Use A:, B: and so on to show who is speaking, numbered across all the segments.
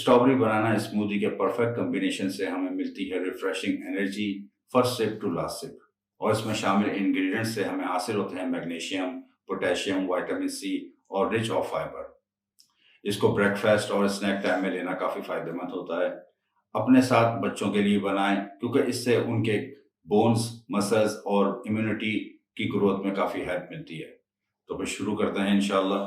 A: Strawberry banana smoothie के perfect combination से हमें मिलती है refreshing energy first sip to last sip. और इसमें शामिल इंग्रेडिएंट्स से हमें हासिल होते हैं मैग्नीशियम, पोटेशियम, विटामिन सी और रिच ऑफ फाइबर। इसको ब्रेकफास्ट और स्नैक टाइम में लेना काफ़ी फायदेमंद होता है। अपने साथ बच्चों के लिए बनाएं क्योंकि इससे उनके बोन्स, मसल्स और इम्यूनिटी की ग्रोथ में काफ़ी हेल्प मिलती है। तो फिर शुरू करते हैं इंशाल्लाह।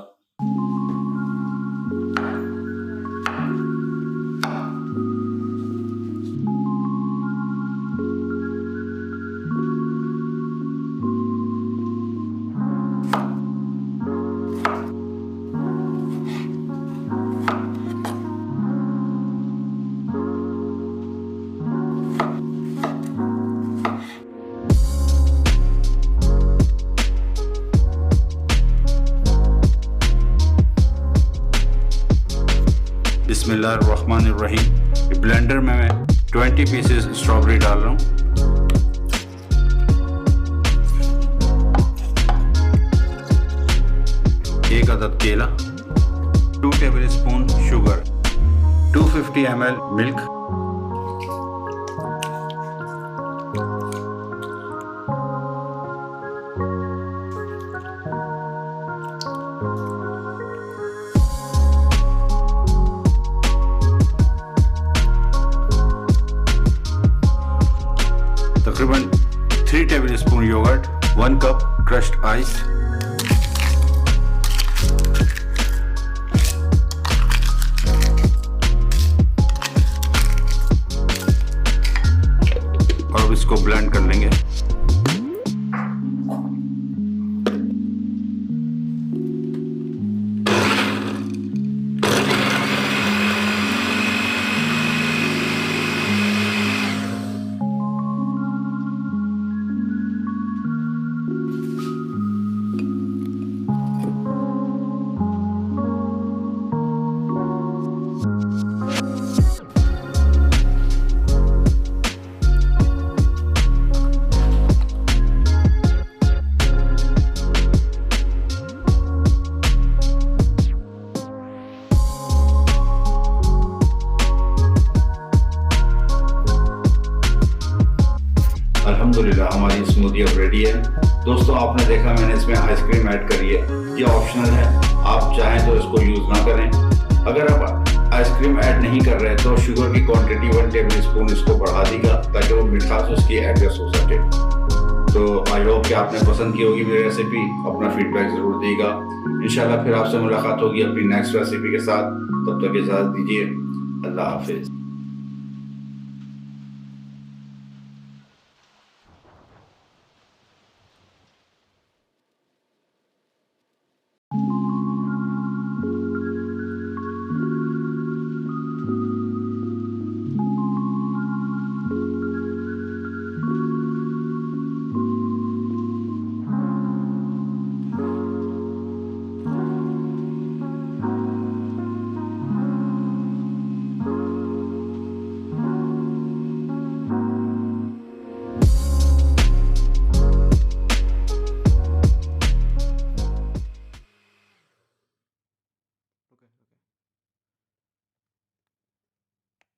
A: बिस्मिल्लाहिर्रहमानिर्रहीम। ब्लेंडर में मैं 20 पीसेस स्ट्रॉबेरी डाल रहा हूँ। एक अदद केला, 2 टेबलस्पून शुगर, 250 ml मिल्क, तकरीबन 3 tablespoon yoghurt, 1 cup crushed ice, और अब इसको ब्लेंड कर लेंगे। अल्हम्दुलिल्लाह हमारी स्मूदी अब रेडी है। दोस्तों, आपने देखा मैंने इसमें आइसक्रीम ऐड करी है। ये ऑप्शनल है, आप चाहें तो इसको यूज़ ना करें। अगर आप आइसक्रीम ऐड नहीं कर रहे तो शुगर की क्वांटिटी 1 टेबलस्पून इसको बढ़ा दीजिएगा ताकि वो मिठास उसकी एडजस्ट हो सके। तो आई होप कि आपने पसंद की होगी मेरी रेसिपी। अपना फीडबैक ज़रूर दीजिएगा। इंशाल्लाह फिर आपसे मुलाकात होगी अपनी नेक्स्ट रेसिपी के साथ। तब तक इजाज़त दीजिए। अल्लाह हाफिज़।